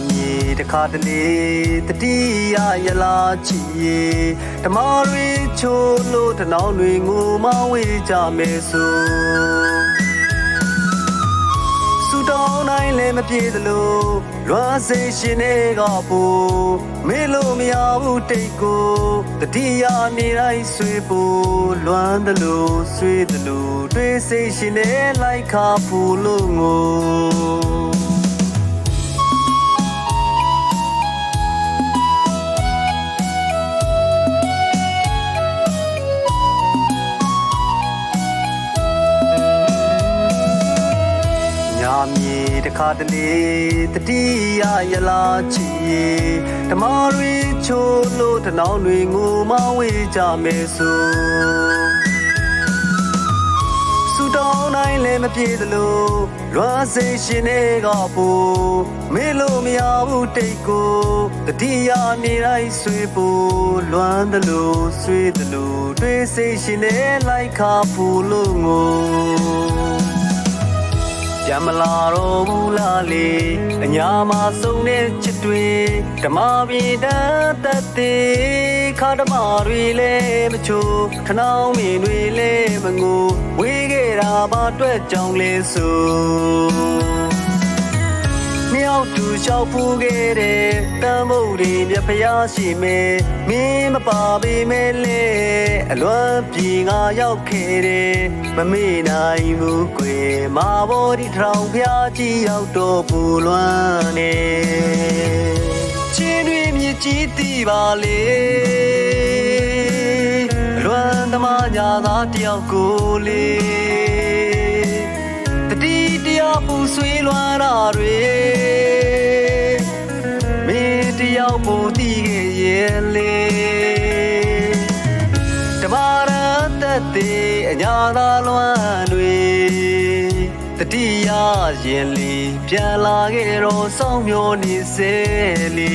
မြေတခါတလေတတိယရလာချီဓမ္မတွေချိုးလို့တနောင်းတွေငိုမဝေးကြမယ်ဆိုတောင်းနိုင်လည်းမပြေသလိုလွမ်းစေရှင်တွေကပူမေလို့မရဘူးတိတ်ကိုတတိယနေတိုင်းဆွေးပူလွမ်းသလိုဆွေးသလိုတွေးစေရှင်နေလိုက်ခါပူလို့ငိုမြေတခါတလေတတိယရလာချီဓမ္မတွေချိုးလို့တနောင်းတွေငိုမဝေးကြမယ်ဆိုဆူတောင်းနိုင်လည်းမပြေသလိုလွမ်းစေရှင်တွေကပူမေလို့မရဘူးတိတ်ကိုတတိယနေတိုင်းဆွေးပူလွမ်းသလိုဆွေးသလိုတွေးစေရှင်နေလိုက်ခါပူလို့ငိုပြန်မလာတော့ဘူးလားလေအညာမှာဆုံးတဲ့ချစ်တွေဓမ္မပြေတတ်တဲ့ခါဓမ္မတွေလည်းမချိုးခဏောင်းမင်းတွေလည်းမငိုဝေးခဲ့တာဘာအတွက်ကြောင့်လဲဆိုမြောက်သူလျှောက်ဖူးခဲ့တဲ့တန်ဖို့တွေမြဖျားရှိမယ်မင်းမပါပေမဲ့လေအလွန်ပြေငါရောက်ခဲ့တယ်မမေ့နိုင်ဘူးကွယ်မာဘော်ဒီထောင်ဖျားကြီးရောက်တော့ပူလွမ်းနေချင်းတွေမြစ်ကြီးတီးပါလေအလွန်သမားညာသားတယောက်ကိုလေတတိတရားပူဆွေးလွမ်းတာတွေမင်းတယောက်ပူတီးခဲ့ရဲ့လေတဘာရတ်တဲ့အညာသာလွမ်းတွေတတိယရင်လီပြန်လာခဲ့တော့စောင်းမျောနေစေလီ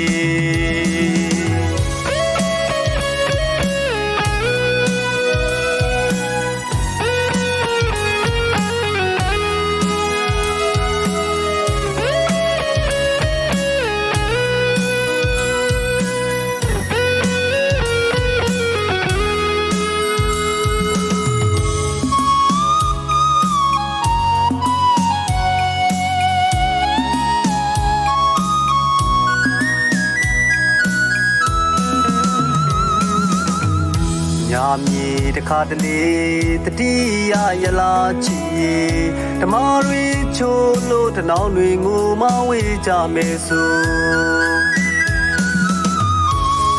ညာမြေတခါတလေတတိယရလာချီဓမ္မတွေချိုးလို့တနောင်းတွေငိုမဝေးကြမယ်ဆို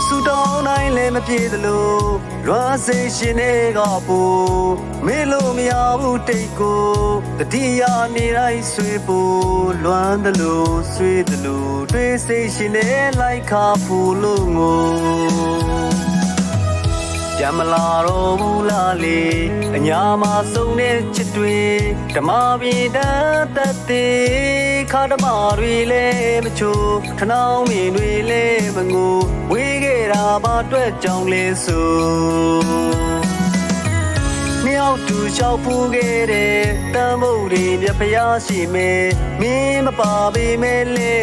ဆူတောင်းနိုင်လည်းမပြေသလိုလွမ်းစေရှင်တွေကပူမေလို့မရဘူးတိတ်ကိုတတိယနေတိုင်းဆွေးပူလွမ်းသလိုဆွေးသလိုတွေးစေရှင်နေလိုက်ခါပူလို့ငိုပြန်မလာတော့ဘူးလားလေအညာမှာဆုံးတဲ့ချစ်တွေဓမ္မပြေတတ်တဲ့ခါဓမ္မတွေလည်းမချိုးခဏောင်းမင်းတွေလည်းမငိုဝေးခဲ့တာဘာအတွက်ကြောင့်လဲဆိုမြောက်သူလျှောက်ဖူးခဲ့တဲ့တန်ဖို့တွေမြဖျားရှိမယ်မင်းမပါပေမဲ့လေ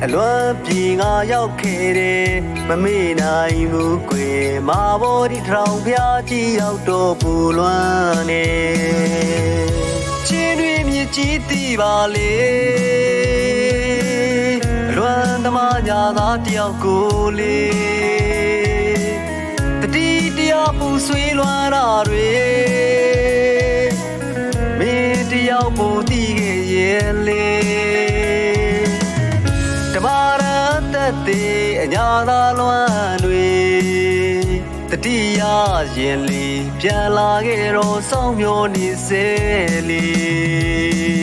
အလွန်ပြေငါရောက်ခဲ့တယ်မမေ့နိုင်ဘူးကွယ်မာဘော်ဒီထောင်ဖျားကြီးရောက်တော့ပူလွမ်းနေချင်းတွေမြစ်ကြီးတီးပါလေအလွန်သမားညာသားတယောက်ကိုလေတတိတရားပူဆွေးလွမ်းတာတွေမင်းတယောက်ပူတီးခဲ့ရဲ့လေတဘာရတ်တဲ့အညာသာလွမ်းတွေတတိယရင်လီပြန်လာခဲ့တော့စောင်းမျောနေစေလီ